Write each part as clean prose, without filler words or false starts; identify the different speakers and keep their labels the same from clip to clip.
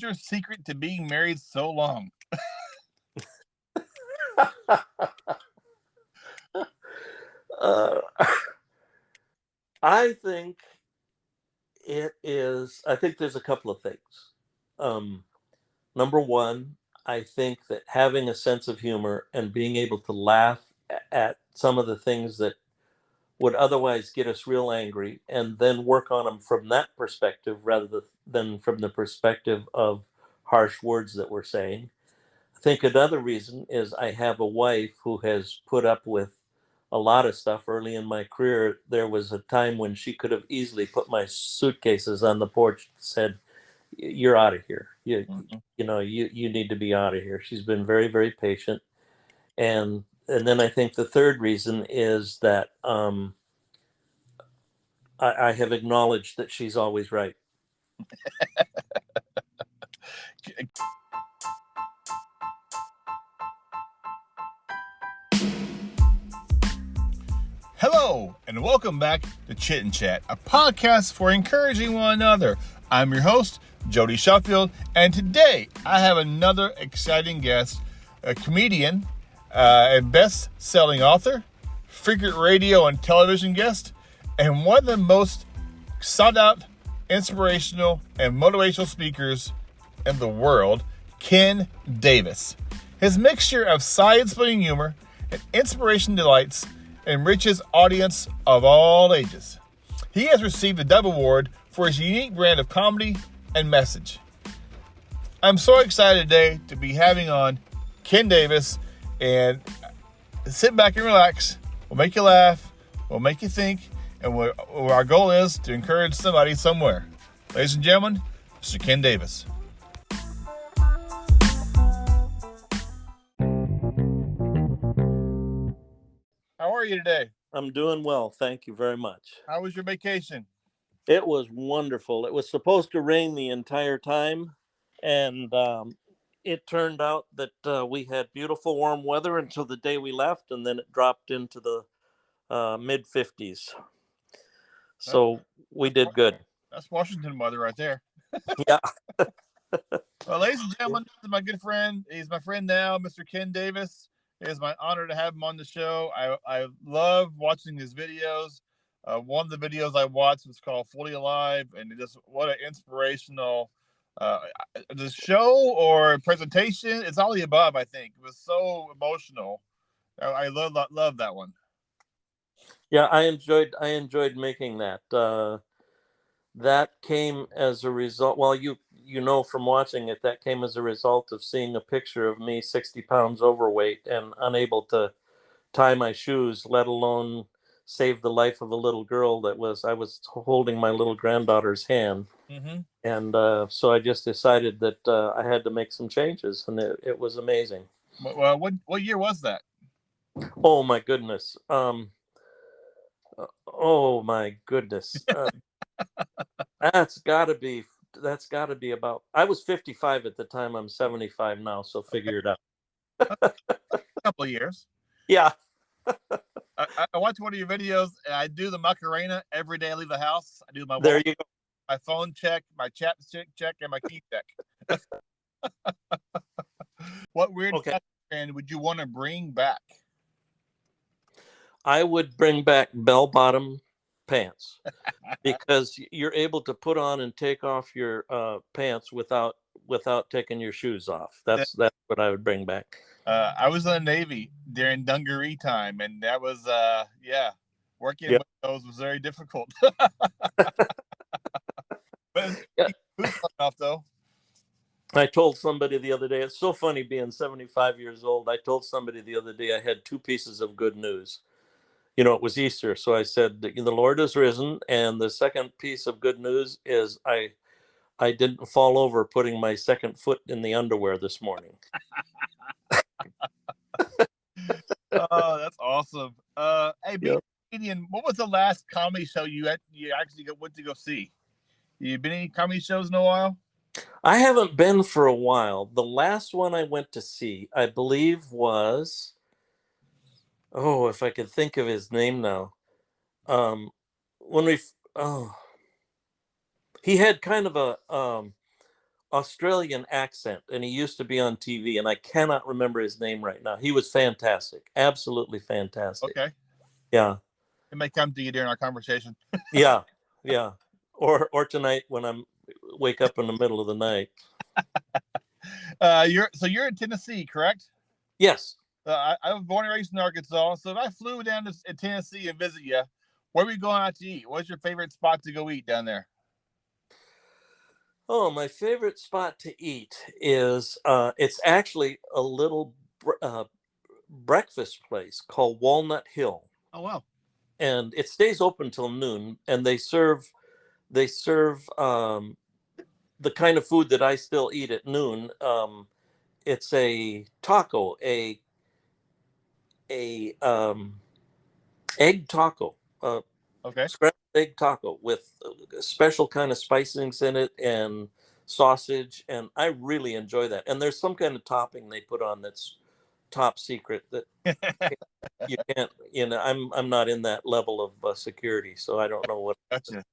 Speaker 1: your secret to being married so long?
Speaker 2: uh, I think I think there's a couple of things. Number one, I think that having a sense of humor and being able to laugh at some of the things that would otherwise get us real angry and then work on them from that perspective rather than from the perspective of harsh words that we're saying. I think another reason is I have a wife who has put up with a lot of stuff early in my career. There was a time when she could have easily put my suitcases on the porch and said, "You're out of here. You need to be out of here." She's been very, very patient. And then I think the third reason is that I have acknowledged that she's always right.
Speaker 1: Hello, and welcome back to Chit and Chat, a podcast for encouraging one another. I'm your host, Jody Sheffield, and today I have another exciting guest, a comedian, a best-selling author, frequent radio and television guest, and one of the most sought-out, inspirational, and motivational speakers in the world, Ken Davis. His mixture of side-splitting humor and inspiration delights enriches audience of all ages. He has received a Dove Award for his unique brand of comedy and message. I'm so excited today to be having on Ken Davis, and sit back and relax. We'll make you laugh, we'll make you think, and our goal is to encourage somebody somewhere. Ladies and gentlemen, Mr. Ken Davis. How are you today?
Speaker 2: I'm doing well. Thank you very much.
Speaker 1: How was your vacation?
Speaker 2: It was wonderful. It was supposed to rain the entire time, and it turned out that we had beautiful warm weather until the day we left, and then it dropped into the mid 50s. So we did good.
Speaker 1: That's Washington weather right there.
Speaker 2: Yeah.
Speaker 1: Well, ladies and gentlemen, this is my good friend. He's my friend now, Mr. Ken Davis. It is my honor to have him on the show. I love watching his videos. One of the videos I watched was called Fully Alive, and just what an inspirational the show or presentation. It's all the above, I think. It was so emotional. I love that one.
Speaker 2: Yeah, I enjoyed making that. That came as a result. Well, you know from watching it, that came as a result of seeing a picture of me 60 pounds overweight and unable to tie my shoes, let alone save the life of a little girl I was holding my little granddaughter's hand.
Speaker 1: Mm-hmm.
Speaker 2: And so I just decided that I had to make some changes, and it was amazing.
Speaker 1: Well, what year was that?
Speaker 2: Oh my goodness. Oh my goodness. That's got to be about. I was 55 at the time. I'm 75 now, so figure it out.
Speaker 1: A couple of years.
Speaker 2: Yeah.
Speaker 1: I watch one of your videos, and I do the Macarena every day I leave the house. I do my
Speaker 2: There you go.
Speaker 1: My phone check, my chat check, and my key check. What weird fashion would you want to bring back?
Speaker 2: I would bring back bell-bottom pants because you're able to put on and take off your pants without taking your shoes off. That's what I would bring back.
Speaker 1: I was in the Navy during dungaree time, and that was working with those was very difficult. But who's off though?
Speaker 2: I told somebody the other day, it's so funny being 75 years old. I told somebody the other day I had two pieces of good news. You know, it was Easter. So I said, the Lord has risen. And the second piece of good news is I didn't fall over putting my second foot in the underwear this morning.
Speaker 1: Oh, that's awesome. Hey, being a comedian, what was the last comedy show you actually went to go see? You been any comedy shows in a while?
Speaker 2: I haven't been for a while. The last one I went to see, I believe, was, if I could think of his name now. He had kind of Australian accent, and he used to be on TV, and I cannot remember his name right now. He was fantastic, absolutely fantastic.
Speaker 1: Okay.
Speaker 2: Yeah,
Speaker 1: It may come to you during our conversation.
Speaker 2: yeah, yeah. Or tonight when I'm wake up in the middle of the night.
Speaker 1: You're in Tennessee, correct?
Speaker 2: Yes.
Speaker 1: I was born and raised in Arkansas, so if I flew down to Tennessee and visit you, where are we going out to eat? What's your favorite spot to go eat down there?
Speaker 2: Oh, my favorite spot to eat is it's actually a little breakfast place called Walnut Hill,
Speaker 1: Oh wow.
Speaker 2: and it stays open till noon, and they serve the kind of food that I still eat at noon. It's a taco, a egg taco,
Speaker 1: Okay.
Speaker 2: scrambled egg taco with a special kind of spicings in it and sausage, and I really enjoy that. And there's some kind of topping they put on that's top secret that you can't. I'm not in that level of security, so I don't know what.
Speaker 1: Gotcha.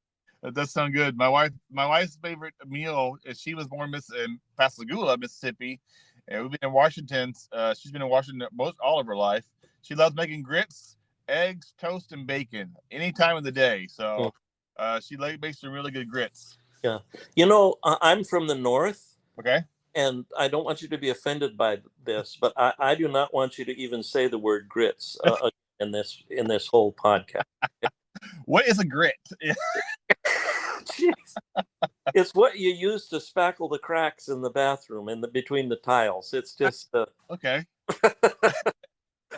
Speaker 1: That does sound good. My wife's favorite meal is she was born in Pascagoula, Mississippi, and we've been in Washington. She's been in Washington most all of her life. She loves making grits, eggs, toast, and bacon any time of the day. So she makes some really good grits.
Speaker 2: Yeah, I'm from the north.
Speaker 1: Okay.
Speaker 2: And I don't want you to be offended by this, but I do not want you to even say the word grits in this whole podcast.
Speaker 1: What is a grit?
Speaker 2: Jeez. It's what you use to spackle the cracks in the bathroom and between the tiles. It's just
Speaker 1: Okay.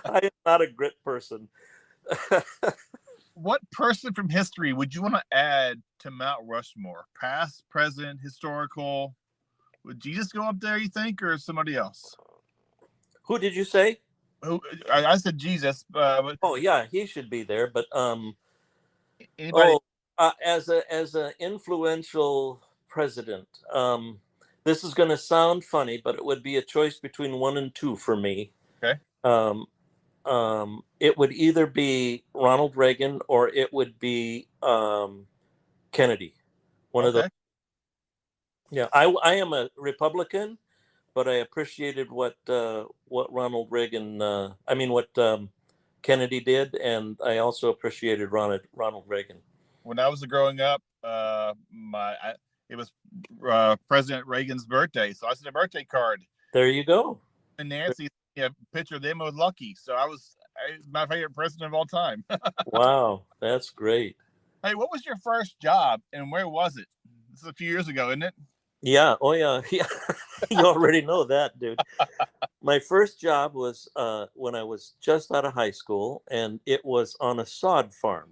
Speaker 2: I am not a grit person.
Speaker 1: What person from history would you want to add to Mount Rushmore? Past, present, historical? Would Jesus go up there, you think, or somebody else?
Speaker 2: Who did you say?
Speaker 1: I said Jesus. But
Speaker 2: Oh yeah, he should be there. But
Speaker 1: anybody?
Speaker 2: as an influential president, this is going to sound funny, but it would be a choice between one and two for me.
Speaker 1: Okay.
Speaker 2: It would either be Ronald Reagan or it would be Kennedy. One of those. Yeah, I am a Republican, but I appreciated what Ronald Reagan. What Kennedy did, and I also appreciated Ronald Reagan.
Speaker 1: When I was growing up, it was President Reagan's birthday, so I sent a birthday card.
Speaker 2: There you go.
Speaker 1: And Nancy, a picture of them with Lucky. So I was my favorite president of all time.
Speaker 2: Wow, that's great.
Speaker 1: Hey, what was your first job and where was it? This is a few years ago, isn't it?
Speaker 2: Yeah. Oh, yeah. Yeah. You already know that, dude. My first job was when I was just out of high school, and it was on a sod farm.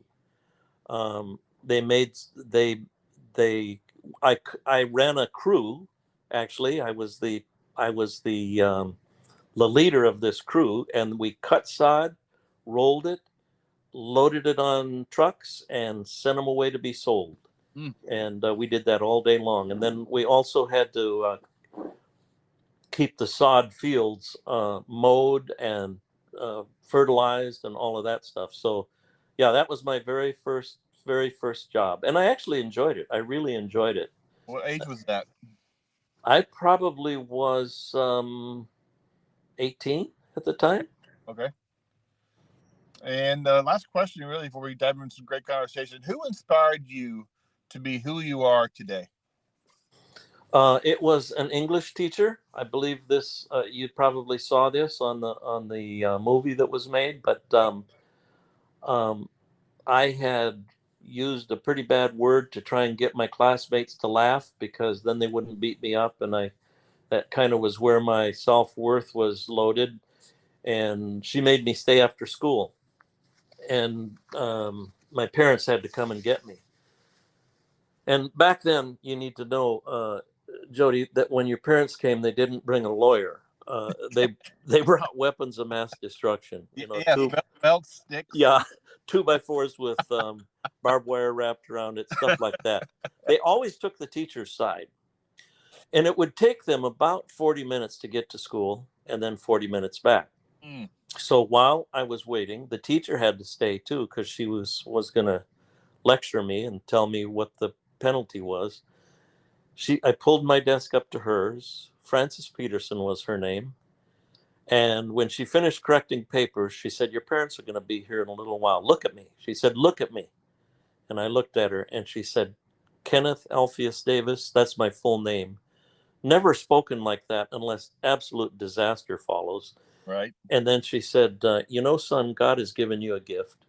Speaker 2: They I ran a crew. Actually, I was the leader of this crew, and we cut sod, rolled it, loaded it on trucks, and sent them away to be sold. And we did that all day long. And then we also had to keep the sod fields mowed and fertilized and all of that stuff. So, yeah, that was my very first job, and I actually enjoyed it. I really enjoyed it.
Speaker 1: What age was that?
Speaker 2: I probably was 18 at the time.
Speaker 1: Okay. And last question, really, before we dive into some great conversation: who inspired you to be who you are today?
Speaker 2: It was an English teacher. I believe this. You probably saw this on the movie that was made, but I had used a pretty bad word to try and get my classmates to laugh, because then they wouldn't beat me up, and that kind of was where my self-worth was loaded. And she made me stay after school, and my parents had to come and get me. And back then, you need to know, Jody, that when your parents came, they didn't bring a lawyer. They brought weapons of mass destruction.
Speaker 1: Belt sticks.
Speaker 2: Yeah, 2x4s with barbed wire wrapped around it, stuff like that. They always took the teacher's side, and it would take them about 40 minutes to get to school, and then 40 minutes back. So while I was waiting, the teacher had to stay too, because she was going to lecture me and tell me what the penalty was. I pulled my desk up to hers. Frances Peterson was her name. And when she finished correcting papers, she said, "Your parents are going to be here in a little while. Look at me." She said, "Look at me." And I looked at her and she said, "Kenneth Alpheus Davis, that's my full name. Never spoken like that unless absolute disaster follows."
Speaker 1: Right.
Speaker 2: And then she said, "You know, son, God has given you a gift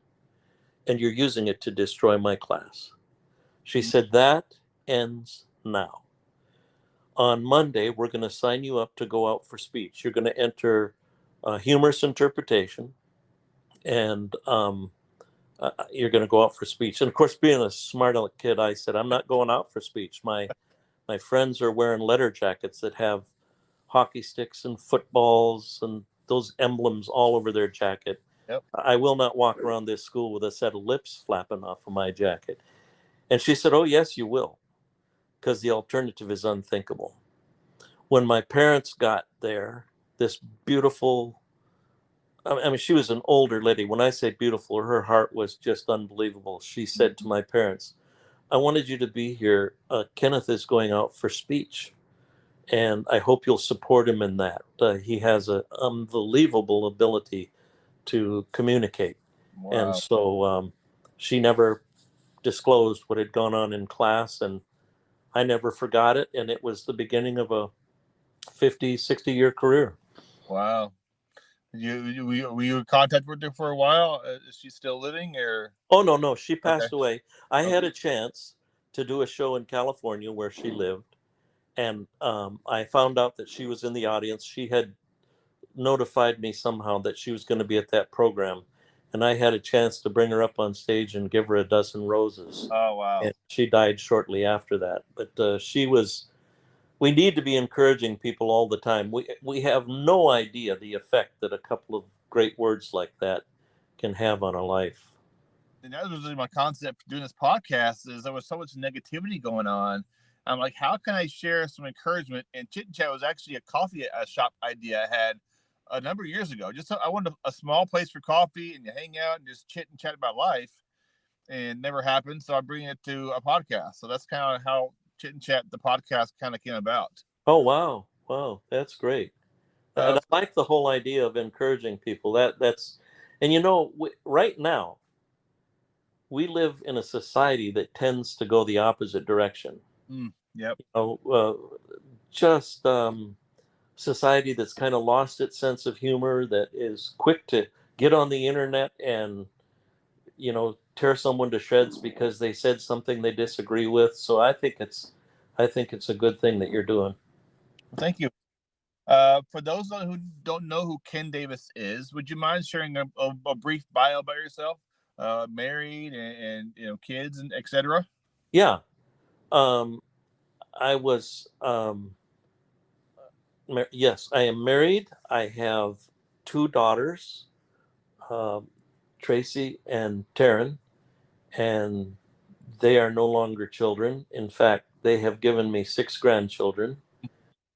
Speaker 2: and you're using it to destroy my class." She said, "That ends now. On Monday, we're going to sign you up to go out for speech. You're going to enter humorous interpretation, and you're going to go out for speech." And of course, being a smart aleck kid, I said, "I'm not going out for speech. My friends are wearing leather jackets that have hockey sticks and footballs and those emblems all over their jacket.
Speaker 1: Yep.
Speaker 2: I will not walk around this school with a set of lips flapping off of my jacket." And she said, "Oh, yes, you will, because the alternative is unthinkable." When my parents got there, this beautiful, I mean, she was an older lady. When I say beautiful, her heart was just unbelievable. She said to my parents, "I wanted you to be here. Kenneth is going out for speech, and I hope you'll support him in that. He has an unbelievable ability to communicate." And
Speaker 1: Wow.
Speaker 2: so she never disclosed what had gone on in class, and I never forgot it. And it was the beginning of a 50, 60-year career.
Speaker 1: Wow. Were you in contact with her for a while? Is she still living or?
Speaker 2: Oh, no, no, she
Speaker 1: Okay.
Speaker 2: passed away. I
Speaker 1: Okay.
Speaker 2: had a chance to do a show in California where she lived, and I found out that she was in the audience. She had notified me somehow that she was going to be at that program, and I had a chance to bring her up on stage and give her a dozen roses.
Speaker 1: Oh, wow.
Speaker 2: And she died shortly after that. But she was. We need to be encouraging people all the time. We have no idea the effect that a couple of great words like that can have on a life.
Speaker 1: And that was really my concept for doing this podcast is there was so much negativity going on. I'm like, how can I share some encouragement? And Chit and Chat was actually a coffee shop idea I had a number of years ago. Just I wanted a small place for coffee and you hang out and just chit and chat about life. And it never happened. So I bring it to a podcast. So that's kind of how Chit and Chat, the podcast, kind of came about.
Speaker 2: Oh, wow. Wow, that's great. And
Speaker 1: Uh,
Speaker 2: I like the whole idea of encouraging people. That's and you know, right now we live in a society that tends to go the opposite direction.
Speaker 1: yep.
Speaker 2: Oh, just society that's kind of lost its sense of humor, that is quick to get on the internet and tear someone to shreds because they said something they disagree with. So I think it's a good thing that you're doing.
Speaker 1: Thank you. For those who don't know who Ken Davis is, would you mind sharing a brief bio about yourself? Married and kids and etc.
Speaker 2: Yeah. um, I was yes, I am married. I have two daughters, um, Tracy and Taryn, and they are no longer children. In fact, they have given me six grandchildren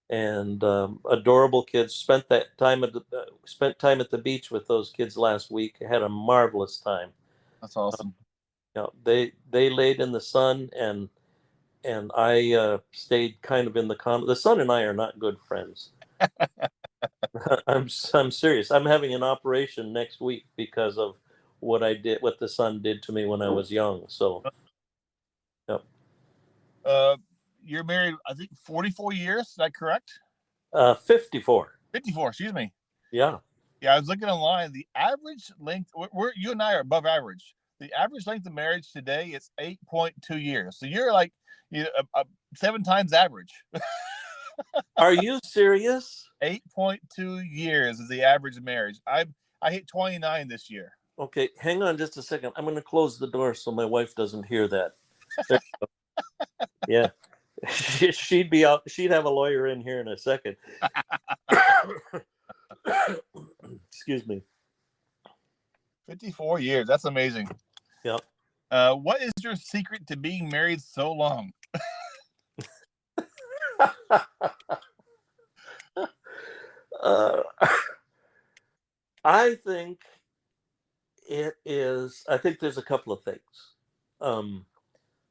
Speaker 2: and adorable kids. Spent time at the beach with those kids last week. Had a marvelous time.
Speaker 1: That's awesome.
Speaker 2: They laid in the sun, and I stayed kind of in the con. The sun and I are not good friends. I'm serious. I'm having an operation next week because of what the sun did to me when I was young. So, yep.
Speaker 1: Uh, you're married, I think, 44 years. Is that correct?
Speaker 2: 54.
Speaker 1: 54. Excuse me.
Speaker 2: Yeah.
Speaker 1: Yeah, I was looking online. The average length, you and I are above average. The average length of marriage today is 8.2 years. So you're like, 7 times average.
Speaker 2: Are you serious?
Speaker 1: 8.2 years is the average marriage. I hit 29 this year.
Speaker 2: Okay, hang on just a second. I'm going to close the door so my wife doesn't hear that. There you go. Yeah. She'd be out. She'd have a lawyer in here in a second. Excuse me.
Speaker 1: 54 years. That's amazing.
Speaker 2: Yep.
Speaker 1: What is your secret to being married so long?
Speaker 2: uh, I think I think there's a couple of things.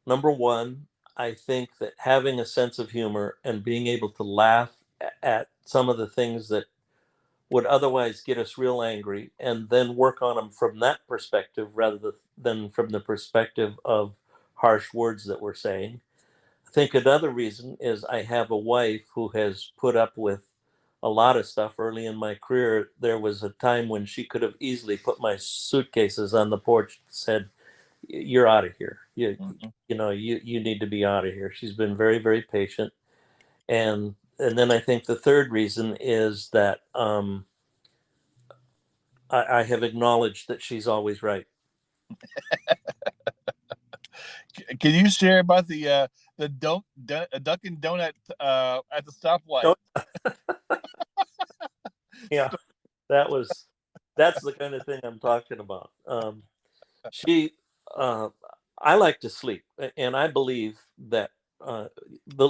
Speaker 2: Number one, I think that having a sense of humor and being able to laugh at some of the things that would otherwise get us real angry and then work on them from that perspective rather than from the perspective of harsh words that we're saying. I think another reason is I have a wife who has put up with a lot of stuff early in my career. There was a time when she could have easily put my suitcases on the porch and said, "You're out of here.
Speaker 1: Mhm.
Speaker 2: You need to be out of here." She's been very, very patient. And then I think the third reason is that I have acknowledged that she's always right.
Speaker 1: Can you share about the Dunkin' Donut at the stoplight?
Speaker 2: Oh, yeah, that's the kind of thing I'm talking about. She, uh, I like to sleep, and I believe that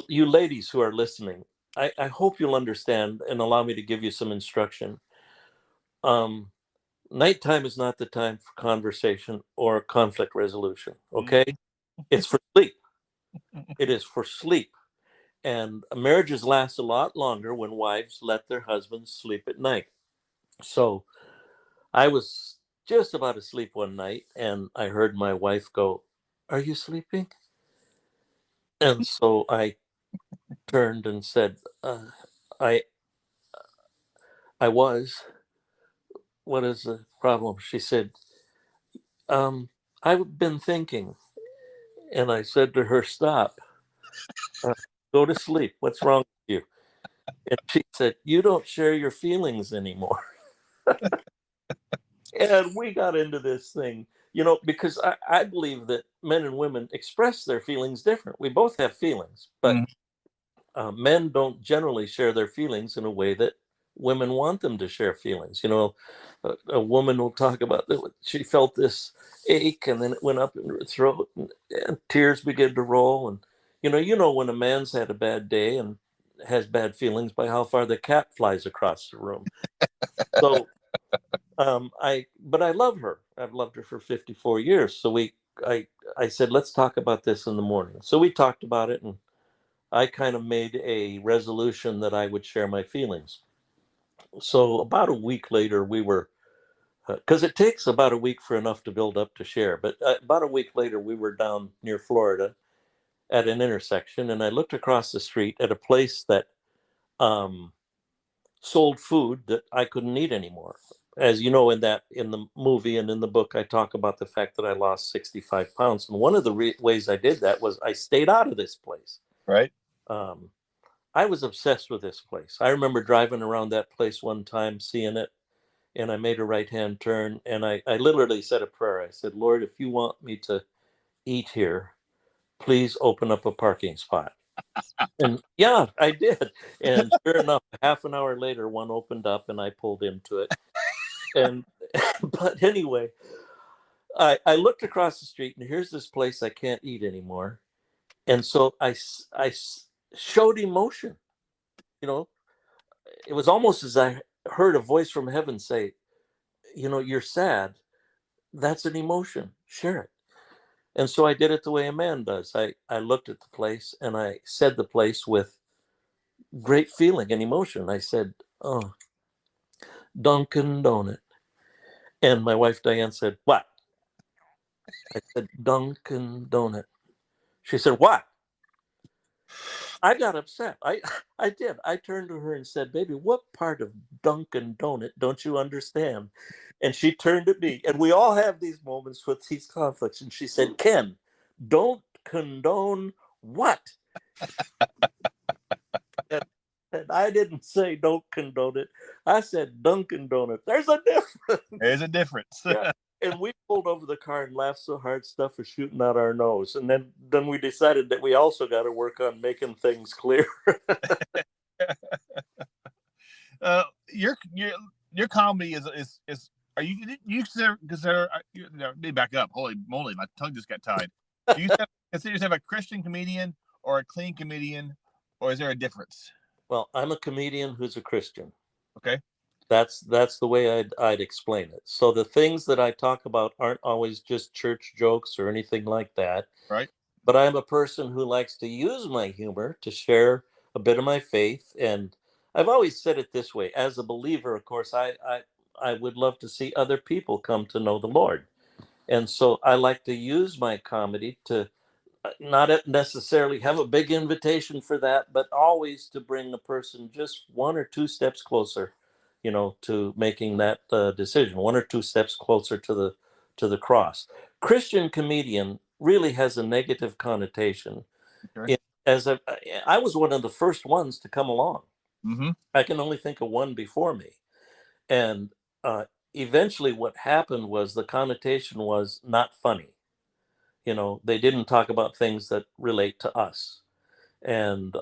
Speaker 2: you ladies who are listening, I hope you'll understand and allow me to give you some instruction. Um, Nighttime is not the time for conversation or conflict resolution. Okay,
Speaker 1: Mhm.
Speaker 2: it's for sleep. It is for sleep. And marriages last a lot longer when wives let their husbands sleep at night. So I was just about to sleep one night and I heard my wife go, "Are you sleeping?" And so I turned and said, I I was. What is the problem? She said, um, "I've been thinking." And I said to her, "Stop. Uh, Go to sleep. What's wrong with you?" And she said, "You don't share your feelings anymore." And we got into this thing, because I believe that men and women express their feelings different. We both have feelings, but
Speaker 1: Mhm.
Speaker 2: men don't generally share their feelings in a way that women want them to share feelings. A woman will talk about that she felt this ache and then it went up in her throat and tears begin to roll. And when a man's had a bad day and has bad feelings by how far the cat flies across the room. So but I love her. I've loved her for 54 years. So I, I said, let's talk about this in the morning. So we talked about it, and I kind of made a resolution that I would share my feelings. So about a week later, we were, because it takes about a week for enough to build up to share. But about a week later, we were down near Florida at an intersection, and I looked across the street at a place that um, sold food that I couldn't eat anymore. As you know, in the movie and in the book, I talk about the fact that I lost 65 pounds, and one of the ways I did that was I stayed out of this place.
Speaker 1: Right.
Speaker 2: Um, I was obsessed with this place. I remember driving around that place one time, seeing it, and I made a right hand turn, and I literally said a prayer. I said, "Lord, if you want me to eat here, please open up a parking spot." And yeah, I did. And sure enough, half an hour later, one opened up, and I pulled into it. And but anyway, I looked across the street, and here's this place I can't eat anymore. And so showed emotion. You know, it was almost as I heard a voice from heaven say, "You're sad. That's an emotion. Share it." And so I did it the way a man does. I looked at the place and I said the place with great feeling and emotion. I said, "Oh, Dunkin' Donut." And my wife Diane said, "What?" I said, "Dunkin' Donut." She said, "What?" I got upset. I did. I turned to her and said, "Baby, what part of Dunkin' Donut don't you understand?" And she turned to me, and we all have these moments with these conflicts. And she said, "Ken, don't condone what?" And, and I didn't say don't condone it. I said Dunkin' Donut. There's a difference.
Speaker 1: There's a difference.
Speaker 2: Yeah. And we pulled over the car and laughed so hard stuff was shooting out our nose. And then we decided that we also got to work on making things clear.
Speaker 1: uh, your comedy is. Are you consider let me back up. Holy moly, my tongue just got tied. Do you consider yourself a Christian comedian or a clean comedian, or is there a difference?
Speaker 2: Well, I'm a comedian who's a Christian.
Speaker 1: Okay.
Speaker 2: That's the way I'd explain it. So the things that I talk about aren't always just church jokes or anything like that.
Speaker 1: Right.
Speaker 2: but I'm a person who likes to use my humor to share a bit of my faith. And I've always said it this way: as a believer, of course, I would love to see other people come to know the Lord. And so I like to use my comedy to not necessarily have a big invitation for that, but always to bring a person just one or two steps closer, to making that decision, one or two steps closer to the cross. Christian comedian really has a negative connotation.
Speaker 1: Okay.
Speaker 2: In, as a, I was one of the first ones to come along.
Speaker 1: Mm-hmm.
Speaker 2: I can only think of one before me, and uh, eventually, what happened was the connotation was not funny. They didn't talk about things that relate to us, and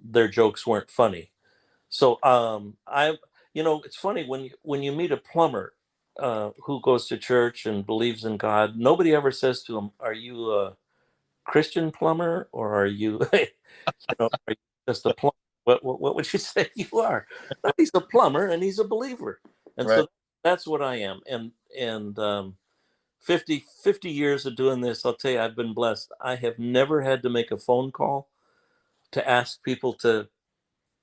Speaker 2: their jokes weren't funny. So it's funny when you meet a plumber who goes to church and believes in God. Nobody ever says to him, "Are you a Christian plumber, or are you, are you just a plumber?" What would you say you are? No, he's a plumber and he's a believer, and
Speaker 1: Right.
Speaker 2: so that's what I am. And 50 years of doing this, I'll tell you, I've been blessed. I have never had to make a phone call to ask people to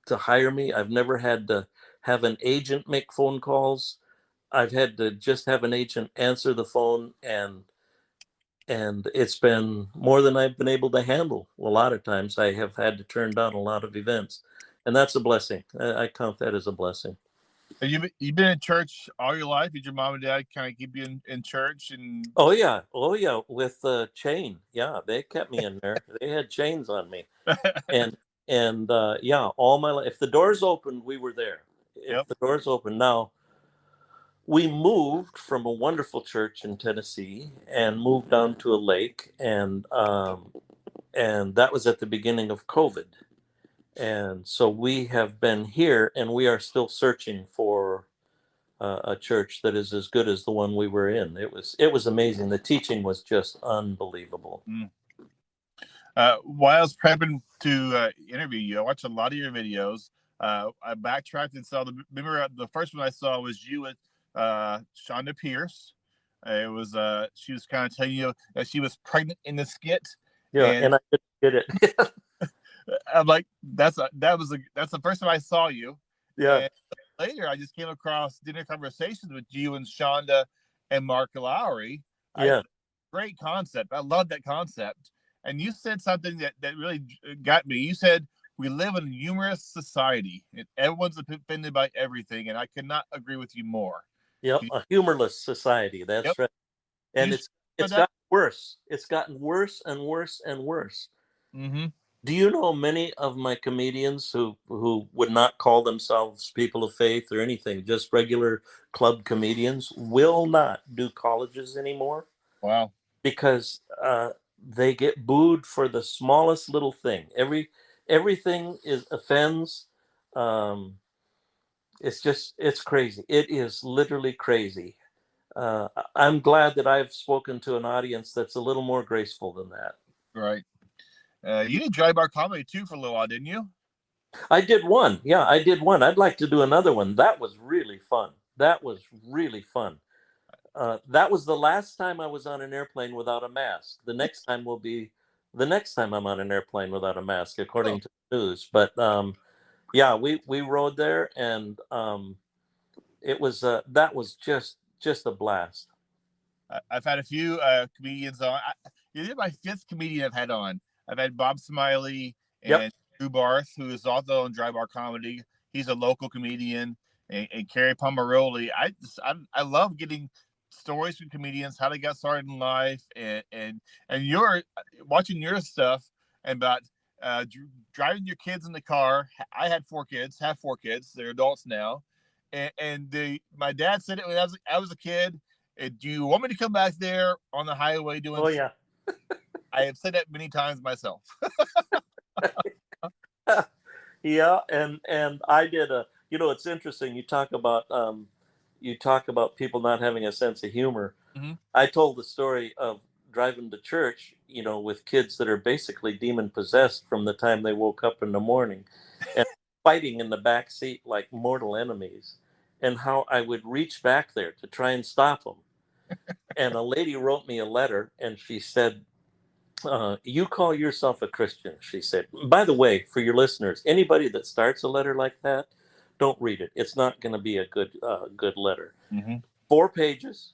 Speaker 2: hire me. I've never had to have an agent make phone calls. I've had to just have an agent answer the phone, and it's been more than I've been able to handle. A lot of times I have had to turn down a lot of events, and that's a blessing. I count that as a blessing.
Speaker 1: Have you've been in church all your life? Did your mom and dad kind of keep you in church? And
Speaker 2: Oh yeah, oh yeah, with the chain. Yeah, they kept me in there. They had chains on me. And yeah, all my life, if the doors opened, we were there. If
Speaker 1: Yep.
Speaker 2: the doors opened. Now, we moved from a wonderful church in Tennessee and moved down to a lake, and that was at the beginning of COVID. And so we have been here, and we are still searching for a church that is as good as the one we were in. It was amazing. The teaching was just unbelievable.
Speaker 1: Mm. While I was prepping to interview you, I watched a lot of your videos. I backtracked and saw remember the first one I saw was you with Shonda Pierce. It was she was kind of telling you that she was pregnant in the skit,
Speaker 2: Yeah,
Speaker 1: and
Speaker 2: and I did it.
Speaker 1: I'm like, that's the first time I saw you.
Speaker 2: Yeah,
Speaker 1: And later, I just came across dinner conversations with you and Shonda and Mark Lowry.
Speaker 2: yeah.
Speaker 1: Great concept. I love that concept. And you said something that really got me. You said we live in a humorous society, and everyone's offended by everything, and I could not agree with you more.
Speaker 2: Yep,
Speaker 1: Can you,
Speaker 2: a humorless society.
Speaker 1: yep.
Speaker 2: That's right.
Speaker 1: Can
Speaker 2: And
Speaker 1: you
Speaker 2: it's
Speaker 1: that?
Speaker 2: gotten worse. It's gotten worse and worse and worse.
Speaker 1: Mm-hmm.
Speaker 2: Do you know many of my comedians who would not call themselves people of faith or anything, just regular club comedians, will not do colleges anymore
Speaker 1: Wow.
Speaker 2: because they get booed for the smallest little thing. Everything is offends. Um, it's crazy. It is literally crazy. I'm glad that I've spoken to an audience that's a little more graceful than that.
Speaker 1: Right. You did Dry Bar Comedy too for a little while, didn't you?
Speaker 2: I did one. Yeah, I did one. I'd like to do another one. That was really fun. That was really fun. That was the last time I was on an airplane without a mask. The next time will be the next time I'm on an airplane without a mask,
Speaker 1: Oh,
Speaker 2: according to the news. But yeah, we rode there, and it was that was just a blast.
Speaker 1: I've had a few comedians on. You're my fifth comedian I've had on. I've had Bob Smiley
Speaker 2: Yep.
Speaker 1: and Drew Barth, who is also on Dry Bar Comedy. He's a local comedian, and Carrie Pomeroli. I love getting stories from comedians, how they got started in life, and you're watching your stuff and about driving your kids in the car. I had four kids, have four kids. They're adults now, and my dad said it when I was a kid. Do you want me to come back there on the highway doing?
Speaker 2: Oh yeah.
Speaker 1: I have said that many times myself.
Speaker 2: Yeah, and I did a. It's interesting. You talk about people not having a sense of humor.
Speaker 1: Mm-hmm.
Speaker 2: I told the story of driving to church, with kids that are basically demon possessed from the time they woke up in the morning, and fighting in the back seat like mortal enemies, and how I would reach back there to try and stop them. And a lady wrote me a letter, and she said, You call yourself a Christian, she said. By the way, for your listeners, anybody that starts a letter like that, don't read it. It's not going to be a good letter.
Speaker 1: Mm-hmm.
Speaker 2: 4 pages.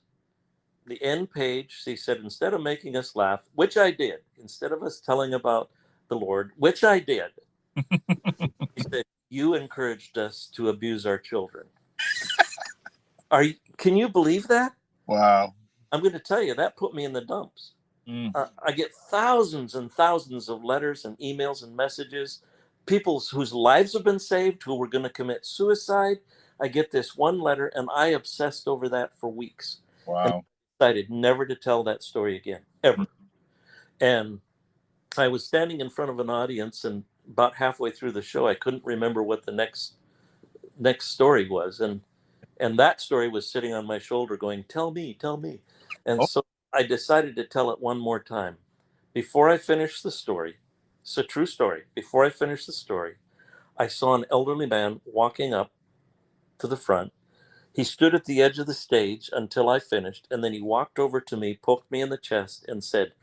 Speaker 2: The end page, she said, instead of making us laugh, which I did, instead of us telling about the Lord, which I did, she said, you encouraged us to abuse our children. Can you believe that?
Speaker 1: Wow.
Speaker 2: I'm going to tell you, that put me in the dumps.
Speaker 1: Mm.
Speaker 2: I get thousands and thousands of letters and emails and messages, people whose lives have been saved, who were going to commit suicide. I get this one letter, and I obsessed over that for weeks. And
Speaker 1: Wow.
Speaker 2: decided never to tell that story again, ever. And I was standing in front of an audience, and about halfway through the show, I couldn't remember what the next story was, and that story was sitting on my shoulder, going, "Tell me, tell me." And
Speaker 1: Oh.
Speaker 2: so I decided to tell it one more time. Before I finished the story, it's a true story. Before I finished the story, I saw an elderly man walking up to the front. He stood at the edge of the stage until I finished, and then he walked over to me, poked me in the chest, and said,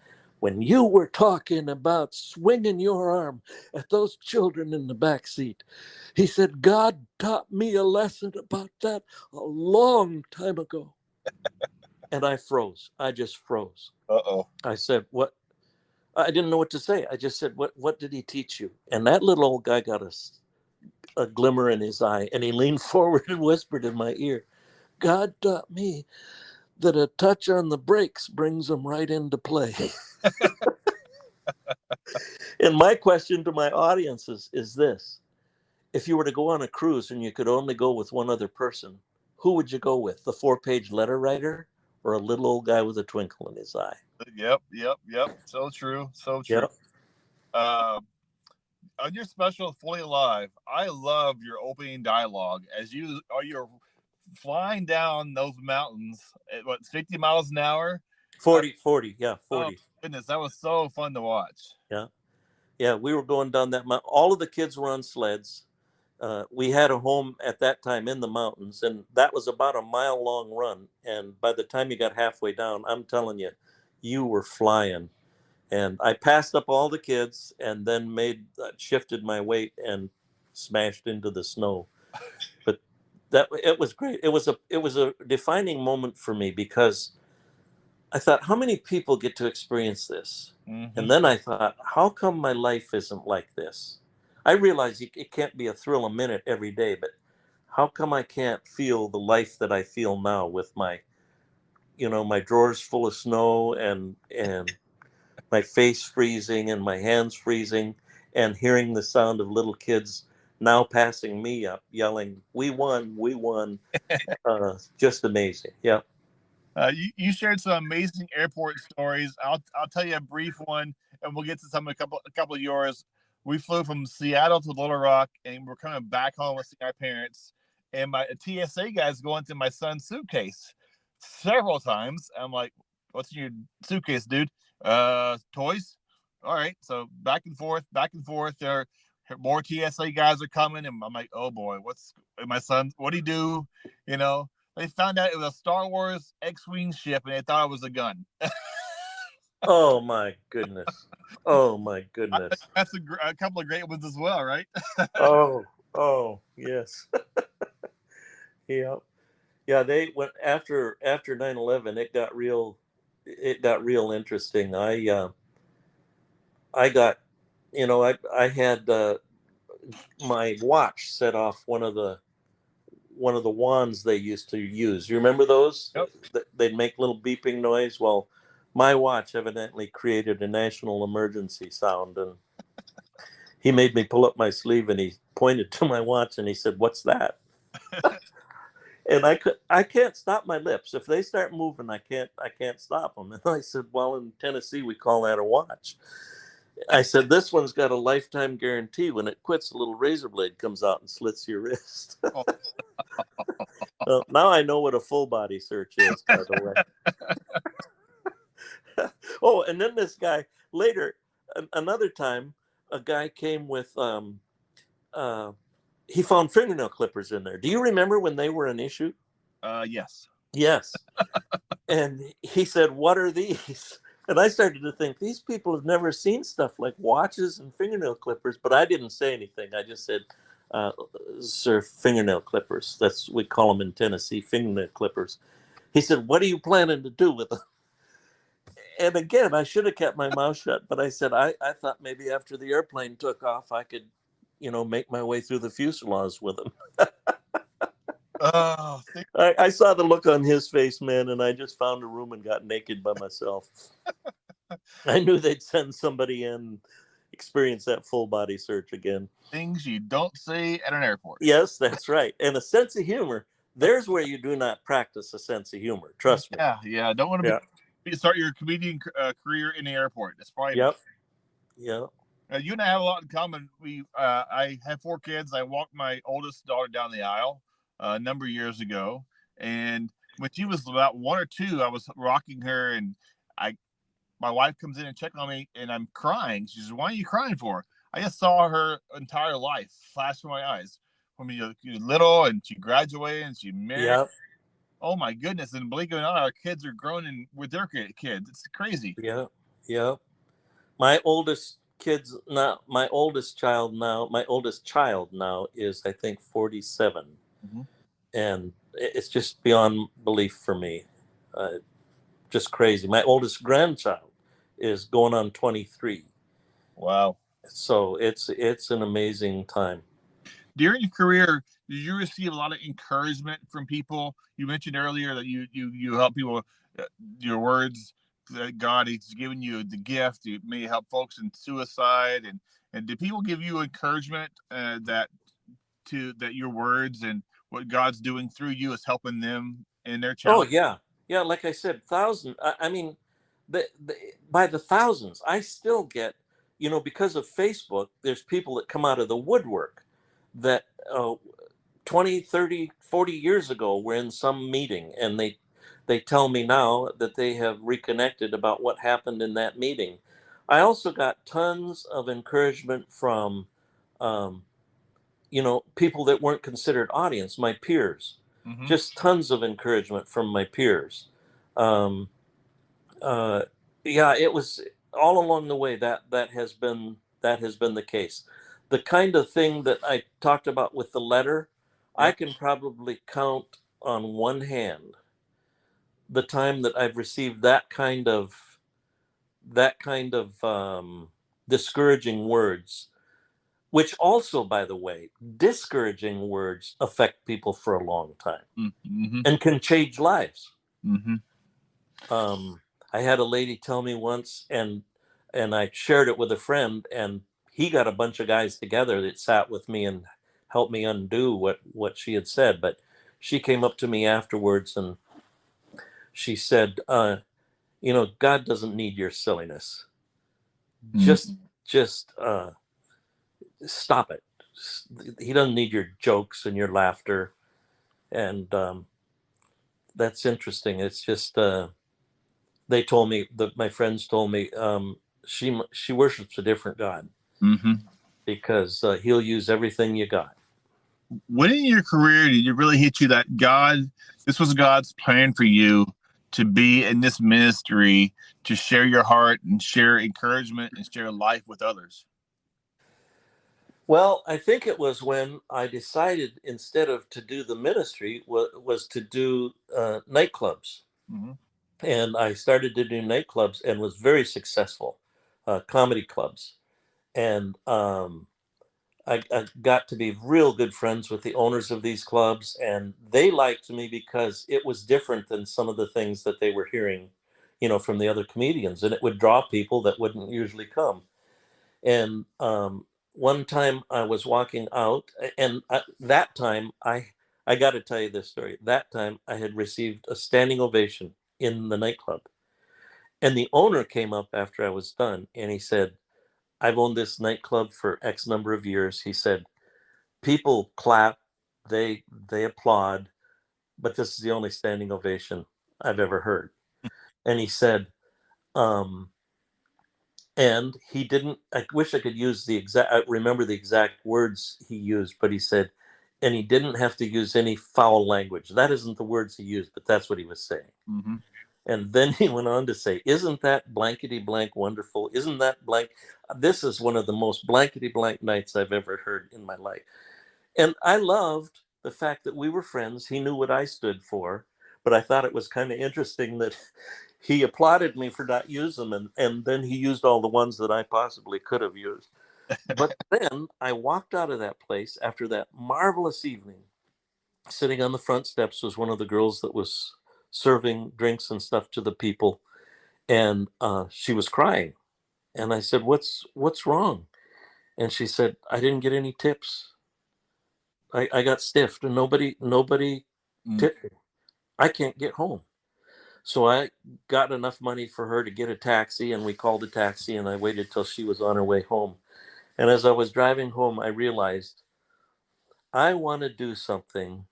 Speaker 2: "When you were talking about swinging your arm at those children in the back seat," he said, "God taught me a lesson about that a long time ago." And I froze. I just froze.
Speaker 1: Uh-oh.
Speaker 2: I said, "What?" I didn't know what to say. I just said, "What did he teach you?" And that little old guy got a glimmer in his eye, and he leaned forward and whispered in my ear, "God taught me that a touch on the brakes brings them right into play." And my question to my audience is this: if you were to go on a cruise and you could only go with one other person, who would you go with? The 4-page letter writer or a little old guy with a twinkle in his eye?
Speaker 1: Yep. So true. So true.
Speaker 2: Yep.
Speaker 1: On your special Fully Alive, I love your opening dialogue as you're flying down those mountains at 50 miles an hour.
Speaker 2: 40, yeah, 40.
Speaker 1: Oh goodness, that was so fun to watch.
Speaker 2: Yeah, we were going down that mountain. All of the kids were on sleds. We had a home at that time in the mountains, and that was about a mile-long run. And by the time you got halfway down, I'm telling you, you were flying. And I passed up all the kids, and then shifted my weight and smashed into the snow. But it was great. It was a defining moment for me, because I thought, how many people get to experience this?
Speaker 1: Mm-hmm.
Speaker 2: And then I thought, how come my life isn't like this? I realize it can't be a thrill a minute every day, but how come I can't feel the life that I feel now with my drawers full of snow, and my face freezing and my hands freezing, and hearing the sound of little kids now passing me up yelling, "We won, we won." Just amazing. Yeah.
Speaker 1: You shared some amazing airport stories. I'll tell you a brief one, and we'll get to a couple of yours. We flew from Seattle to Little Rock, and we're coming back home to see our parents. And my TSA guys go into my son's suitcase several times. I'm like, "What's in your suitcase, dude?" Toys. All right. So back and forth, back and forth. There, more TSA guys are coming, and I'm like, "Oh boy, what's my son? What do he do?" You know. They found out it was a Star Wars X-wing ship, and they thought it was a gun.
Speaker 2: Oh my goodness. Oh my goodness.
Speaker 1: That's a couple of great ones as well, right?
Speaker 2: Oh, yes. Yeah. Yeah, they went after 9/11. It got real interesting. I got, I had my watch set off one of the wands they used to use. You remember those?
Speaker 1: Yep.
Speaker 2: They'd make little beeping noise. Well, my watch evidently created a national emergency sound, and he made me pull up my sleeve, and he pointed to my watch and he said, "What's that?" And I can't stop my lips. If they start moving, I can't stop them. And I said, "Well, in Tennessee we call that a watch." I said, "This one's got a lifetime guarantee. When it quits, a little razor blade comes out and slits your wrist."
Speaker 1: Oh.
Speaker 2: Well, now I know what a full body search is, by the way. Oh, and then this guy later, another time, a guy came with he found fingernail clippers in there. Do you remember when they were an issue?
Speaker 1: Yes.
Speaker 2: Yes. And he said, "What are these?" And I started to think these people have never seen stuff like watches and fingernail clippers, but I didn't say anything. I just said, "Sir, fingernail clippers. We call them in Tennessee, fingernail clippers." He said, "What are you planning to do with them?" And again, I should have kept my mouth shut, but I said, I thought maybe after the airplane took off, I could, make my way through the fuselage with them.
Speaker 1: Oh,
Speaker 2: I saw the look on his face, man, and I just found a room and got naked by myself. I knew they'd send somebody in, experience that full body search again.
Speaker 1: things you don't say at an airport.
Speaker 2: Yes, that's right. And a sense of humor, there's where you do not practice a sense of humor. Trust me.
Speaker 1: Yeah. Don't want to start your comedian career in the airport. That's probably
Speaker 2: Yep. Yeah.
Speaker 1: You and I have a lot in common. I have 4 kids. I walked my oldest daughter down the aisle a number of years ago, and when she was about 1 or 2, I was rocking her, and my wife comes in and checks on me, and I'm crying. She says, "Why are you crying for?" I just saw her entire life flash from my eyes. When you're little, and she graduated, and she married.
Speaker 2: Yep.
Speaker 1: Oh my goodness! And believe it or not, our kids are grown and with their kids. It's crazy.
Speaker 2: Yeah. Yeah. My oldest child now is, I think, 47.
Speaker 1: Mm-hmm.
Speaker 2: And it's just beyond belief for me. Just crazy. My oldest grandchild is going on 23.
Speaker 1: Wow.
Speaker 2: So it's an amazing time.
Speaker 1: During your career, did you receive a lot of encouragement from people? You mentioned earlier that you help people, your words that God has given you the gift. You may help folks in suicide, and did people give you encouragement that your words and what God's doing through you is helping them in their challenge?
Speaker 2: Oh yeah. Like I said, thousands. I mean, by the thousands. I still get, because of Facebook. There's people that come out of the woodwork that 20, 30, 40 years ago were in some meeting, and they tell me now that they have reconnected about what happened in that meeting. I also got tons of encouragement from, people that weren't considered audience, my peers.
Speaker 1: Mm-hmm.
Speaker 2: Just tons of encouragement from my peers. It was all along the way that has been the case. The kind of thing that I talked about with the letter, I can probably count on one hand the time that I've received that kind of discouraging words, which also, by the way, discouraging words affect people for a long time.
Speaker 1: Mm-hmm.
Speaker 2: And can change lives.
Speaker 1: Mm-hmm.
Speaker 2: I had a lady tell me once, and I shared it with a friend, and he got a bunch of guys together that sat with me and helped me undo what she had said. But she came up to me afterwards and she said, God doesn't need your silliness.
Speaker 1: Mm-hmm.
Speaker 2: Just stop it. He doesn't need your jokes and your laughter. And that's interesting. It's just they told me, my friends told me, she worships a different God.
Speaker 1: Mm-hmm.
Speaker 2: Because he'll use everything you got.
Speaker 1: When in your career did it really hit you that this was God's plan for you to be in this ministry, to share your heart and share encouragement and share life with others?
Speaker 2: Well, I think it was when I decided, instead of to do the ministry, was to do nightclubs.
Speaker 1: Mm-hmm.
Speaker 2: And I started to do nightclubs and was very successful, comedy clubs. And I got to be real good friends with the owners of these clubs, and they liked me because it was different than some of the things that they were hearing, from the other comedians, and it would draw people that wouldn't usually come. And one time I was walking out, and that time I got to tell you this story. That time I had received a standing ovation in the nightclub, and the owner came up after I was done, and he said, "I've owned this nightclub for X number of years." He said, "People clap, they applaud, but this is the only standing ovation I've ever heard." And he said, and he didn't, I wish I could remember the exact words he used, but he said, and he didn't have to use any foul language. That isn't the words he used, but that's what he was saying.
Speaker 1: Mm-hmm.
Speaker 2: And then he went on to say, isn't that blankety blank wonderful? Isn't that blank? This is one of the most blankety blank nights I've ever heard in my life. And I loved the fact that we were friends. He knew what I stood for, but I thought it was kind of interesting that he applauded me for not using them, and then he used all the ones that I possibly could have used. But then I walked out of that place after that marvelous evening. Sitting on the front steps was one of the girls that was serving drinks and stuff to the people, and she was crying. And I said, "What's wrong?" And she said, "I didn't get any tips. I got stiffed, and nobody tipped me. I can't get home." So I got enough money for her to get a taxi, and we called a taxi, and I waited till she was on her way home. And as I was driving home, I realized I want to do something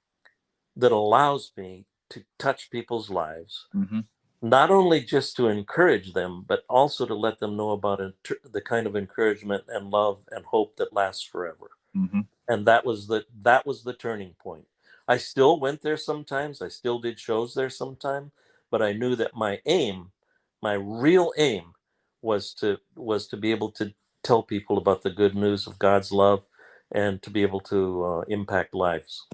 Speaker 2: that allows me to touch people's lives,
Speaker 1: Mm-hmm.
Speaker 2: not only just to encourage them, but also to let them know about the kind of encouragement and love and hope that lasts forever.
Speaker 1: Mm-hmm.
Speaker 2: And that was the turning point. I still went there sometimes. I still did shows there sometime, but I knew that my real aim, was to be able to tell people about the good news of God's love, and to be able to impact lives.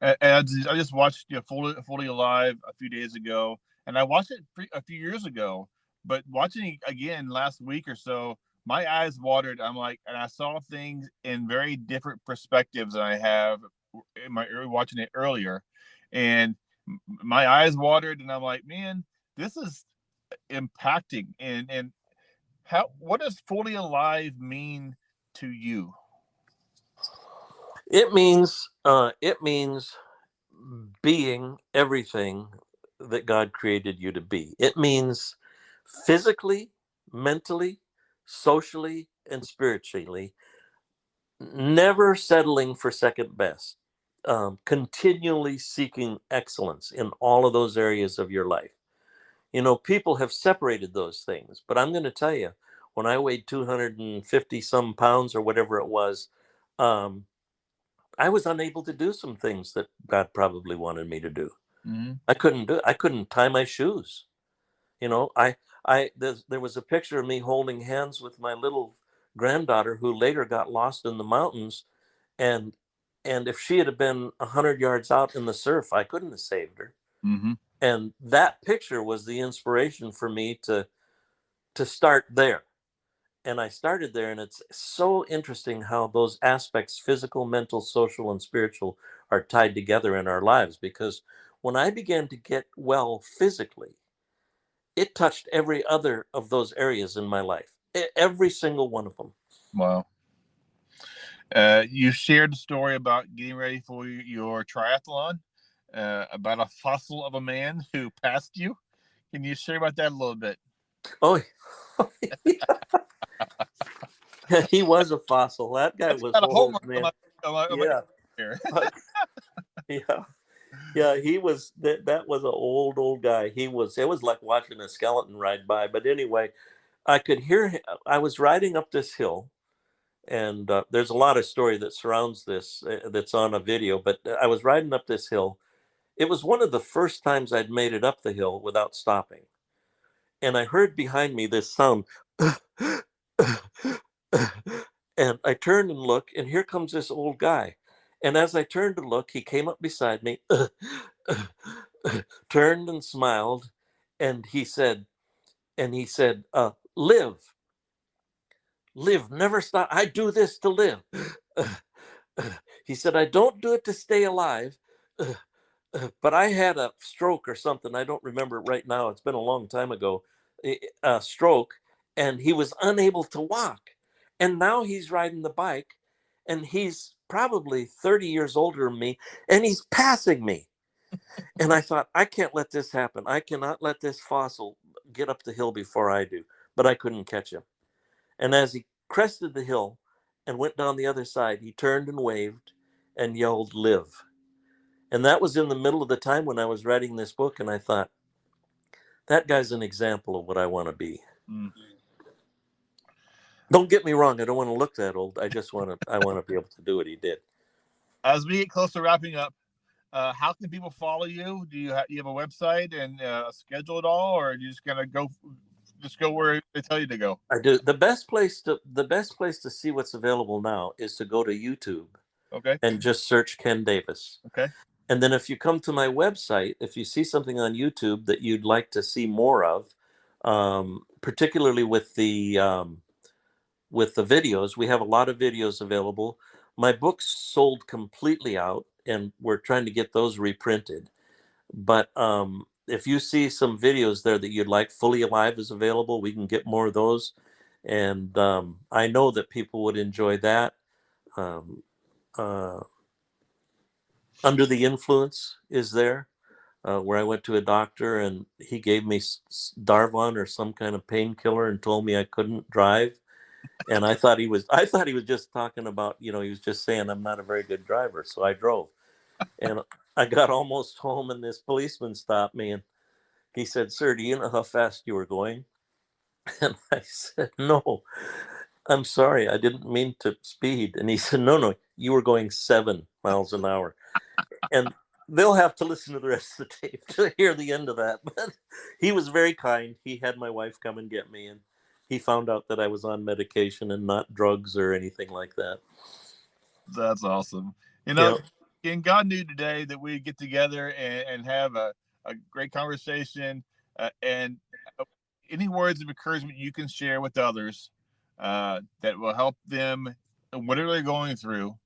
Speaker 1: And I just watched Fully Alive a few days ago, and I watched it a few years ago. But watching it again last week or so, my eyes watered. I'm like, and I saw things in very different perspectives than I have in my watching it earlier, and my eyes watered, and I'm like, man, this is impacting. And what does Fully Alive mean to you?
Speaker 2: It means being everything that God created you to be. It means physically, mentally, socially, and spiritually, never settling for second best, continually seeking excellence in all of those areas of your life. People have separated those things, but I'm going to tell you, when I weighed 250 some pounds or whatever it was, um, I was unable to do some things that God probably wanted me to do.
Speaker 1: Mm-hmm.
Speaker 2: I couldn't do it. I couldn't tie my shoes. There was a picture of me holding hands with my little granddaughter, who later got lost in the mountains, and if she had been 100 yards out in the surf, I couldn't have saved her.
Speaker 1: Mm-hmm.
Speaker 2: And that picture was the inspiration for me to start there. And I started there, and it's so interesting how those aspects, physical, mental, social, and spiritual, are tied together in our lives. Because when I began to get well physically, it touched every other of those areas in my life, every single one of them.
Speaker 1: Wow. You shared the story about getting ready for your triathlon, about a fossil of a man who passed you. Can you share about that a little bit?
Speaker 2: Oh, he was a fossil. That guy
Speaker 1: That's
Speaker 2: was
Speaker 1: got a
Speaker 2: old,
Speaker 1: homework
Speaker 2: man. Yeah. Yeah. Yeah, he was that was an old guy. It was like watching a skeleton ride by. But anyway, I could hear him. I was riding up this hill, and there's a lot of story that surrounds this, that's on a video. But I was riding up this hill. It was one of the first times I'd made it up the hill without stopping, and I heard behind me this sound. And I turned and looked, and here comes this old guy. And as I turned to look, he came up beside me, turned and smiled, and he said, live, never stop. I do this to live. He said, I don't do it to stay alive, but I had a stroke or something. I don't remember right now. It's been a long time ago, a stroke, and he was unable to walk. And now he's riding the bike, and he's probably 30 years older than me, and he's passing me. And I thought, I can't let this happen. I cannot let this fossil get up the hill before I do. But I couldn't catch him. And as he crested the hill and went down the other side, he turned and waved and yelled, live. And that was in the middle of the time when I was writing this book, and I thought, that guy's an example of what I want to be.
Speaker 1: Mm.
Speaker 2: Don't get me wrong, I don't want to look that old. I want to be able to do what he did.
Speaker 1: As we get close to wrapping up, how can people follow you? Do you have a website and a schedule at all, or you just gonna go where they tell you to go?
Speaker 2: I do. The best place to see what's available now is to go to YouTube
Speaker 1: Okay.
Speaker 2: and just search Ken Davis.
Speaker 1: Okay.
Speaker 2: And then if you come to my website, if you see something on YouTube that you'd like to see more of, particularly with the videos, we have a lot of videos available. My books sold completely out, and we're trying to get those reprinted. But if you see some videos there that you'd like, Fully Alive is available. We can get more of those, and I know that people would enjoy that. Um, uh, Under the Influence is there, where I went to a doctor and he gave me Darvon or some kind of painkiller and told me I couldn't drive. And I thought he was just talking about, he was just saying I'm not a very good driver. So I drove, and I got almost home, and this policeman stopped me and he said, "Sir, do you know how fast you were going?" And I said, "No, I'm sorry, I didn't mean to speed." And he said, "No, no, you were going 7 miles an hour." And they'll have to listen to the rest of the tape to hear the end of that. But he was very kind. He had my wife come and get me, and he found out that I was on medication and not drugs or anything like that.
Speaker 1: That's awesome.
Speaker 2: Yeah.
Speaker 1: And God knew today that we'd get together and have a great conversation. And any words of encouragement you can share with others that will help them, whatever they're going through.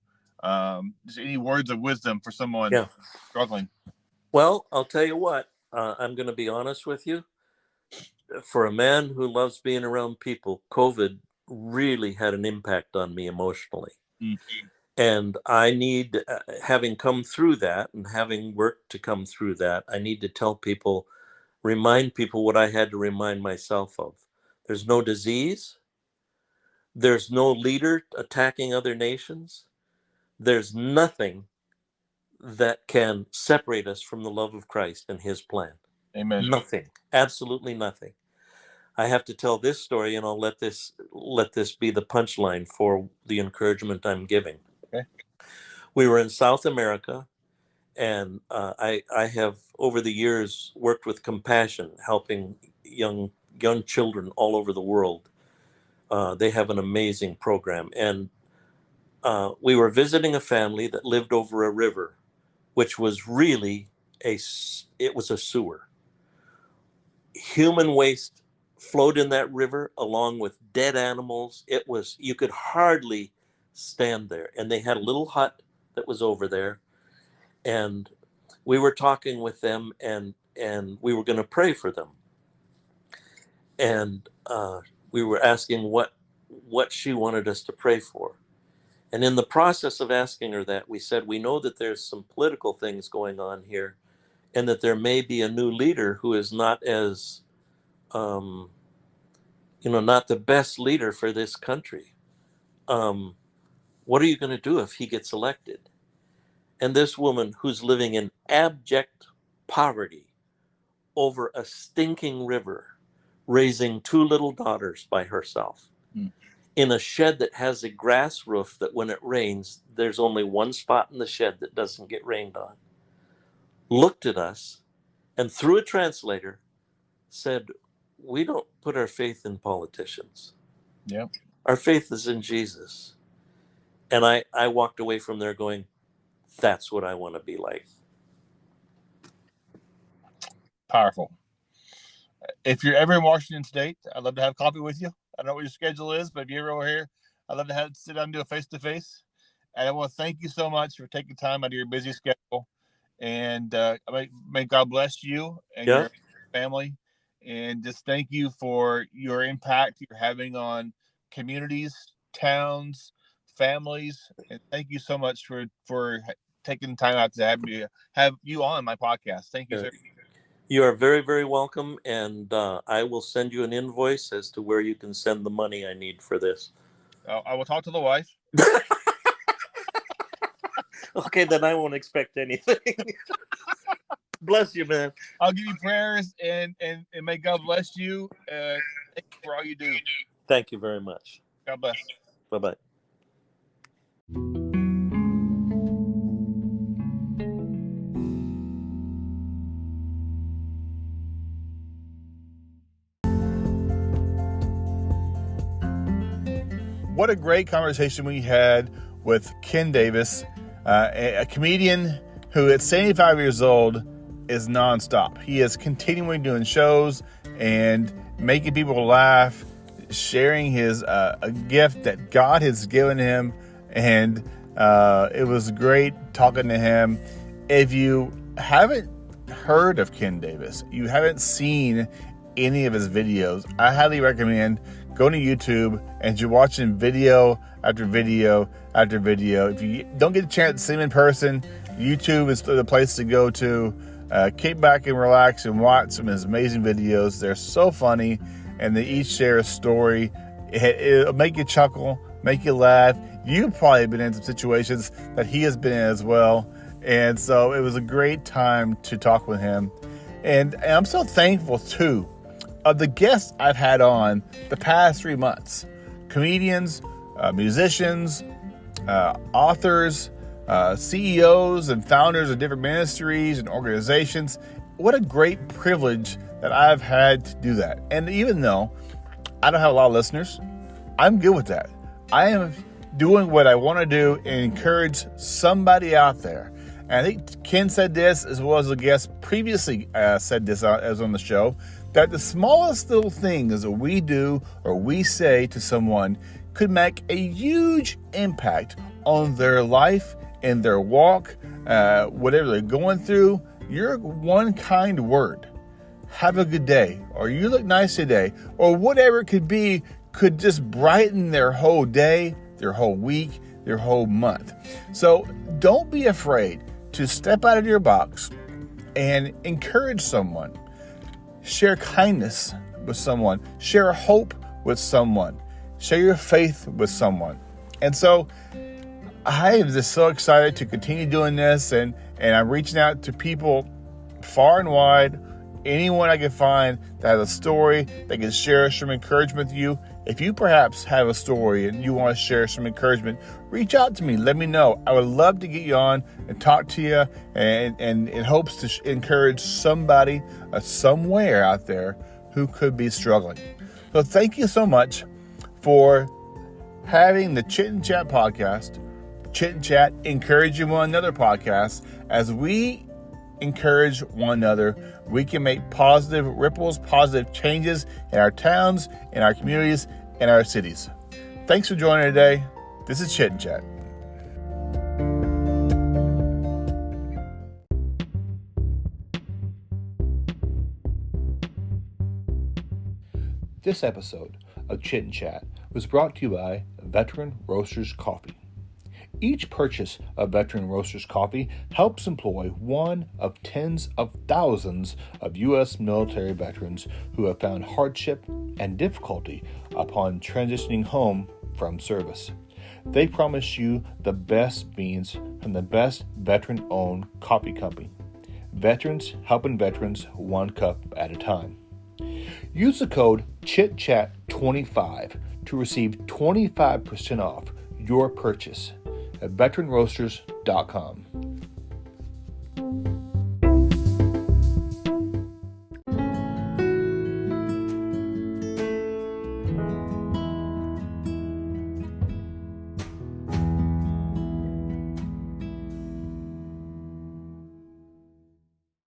Speaker 1: Just any words of wisdom for someone
Speaker 2: Yeah.
Speaker 1: struggling.
Speaker 2: Well, I'll tell you what, I'm going to be honest with you. For a man who loves being around people, COVID really had an impact on me emotionally.
Speaker 1: Mm-hmm.
Speaker 2: And I need, having come through that and having worked to come through that, I need to tell people, remind people what I had to remind myself of. There's no disease. There's no leader attacking other nations. There's nothing that can separate us from the love of Christ and his plan.
Speaker 1: Amen.
Speaker 2: Nothing. Absolutely nothing. I have to tell this story, and I'll let this be the punchline for the encouragement I'm giving.
Speaker 1: Okay.
Speaker 2: We were in South America, and I have over the years worked with Compassion, helping young children all over the world. They have an amazing program, and we were visiting a family that lived over a river, which was really it was a sewer. Human waste flowed in that river along with dead animals. You could hardly stand there. And they had a little hut that was over there. And we were talking with them, and we were going to pray for them. And we were asking what she wanted us to pray for. And in the process of asking her that, we said, we know that there's some political things going on here, and that there may be a new leader who is not as not the best leader for this country. What are you going to do if he gets elected? And this woman, who's living in abject poverty over a stinking river, raising 2 little daughters by herself, in a shed that has a grass roof that when it rains, there's only one spot in the shed that doesn't get rained on, looked at us and through a translator said, "We don't put our faith in politicians.
Speaker 1: Yeah.
Speaker 2: Our faith is in Jesus." And I walked away from there going, that's what I want to be like.
Speaker 1: Powerful. If you're ever in Washington State, I'd love to have coffee with you. I don't know what your schedule is, but if you're ever over here, I'd love to sit down and do a face-to-face. And I want to thank you so much for taking time out of your busy schedule. And may God bless you and your family. And just thank you for your impact you're having on communities, towns, families. And thank you so much for taking time out to have you on my podcast. Thank you, sir.
Speaker 2: You are very, very welcome. And I will send you an invoice as to where you can send the money I need for this.
Speaker 1: I will talk to the wife.
Speaker 2: Okay, then I won't expect anything. Bless you, man.
Speaker 1: I'll give you prayers, and may God bless you. Thank you for all you do.
Speaker 2: Thank you very much.
Speaker 1: God bless.
Speaker 2: Bye-bye.
Speaker 1: what a great conversation we had with Ken Davis, a comedian who at 75 years old is nonstop. He is continuing doing shows and making people laugh, sharing his a gift that God has given him, and it was great talking to him. If you haven't heard of Ken Davis, you haven't seen any of his videos, I highly recommend going to YouTube and you're watching video after video after video. If you don't get a chance to see him in person, YouTube is the place to go to. Kick back and relax and watch some of his amazing videos. They're so funny, and they each share a story. It'll make you chuckle, make you laugh. You've probably been in some situations that he has been in as well. And so it was a great time to talk with him. And I'm so thankful, too, of the guests I've had on the past 3 months. Comedians, musicians, authors, CEOs and founders of different ministries and organizations. What a great privilege that I've had to do that. And even though I don't have a lot of listeners, I'm good with that. I am doing what I want to do and encourage somebody out there. And I think Ken said this, as well as the guest previously said this as on the show, that the smallest little things that we do or we say to someone could make a huge impact on their life and their walk, whatever they're going through. Your one kind word, have a good day, or you look nice today, or whatever it could be, could just brighten their whole day, their whole week, their whole month. So don't be afraid to step out of your box and encourage someone. Share kindness with someone. Share hope with someone. Share your faith with someone. And so I am just so excited to continue doing this, and I'm reaching out to people far and wide, anyone I can find that has a story that can share some encouragement with you. If you perhaps have a story and you want to share some encouragement, reach out to me. Let me know. I would love to get you on and talk to you, and in hopes to encourage somebody somewhere out there who could be struggling. So thank you so much for having the Chit and Chat podcast. Chit and Chat, encouraging one another podcast. As we encourage one another, we can make positive ripples, positive changes in our towns, in our communities, in our cities. Thanks for joining today. This is Chit and Chat. This episode of Chit and Chat was brought to you by Veteran Roasters Coffee. Each purchase of Veteran Roasters Coffee helps employ one of tens of thousands of U.S. military veterans who have found hardship and difficulty upon transitioning home from service. They promise you the best beans from the best veteran-owned coffee company. Veterans helping veterans, one cup at a time. Use the code CHITCHAT25 to receive 25% off your purchase at veteranroasters.com.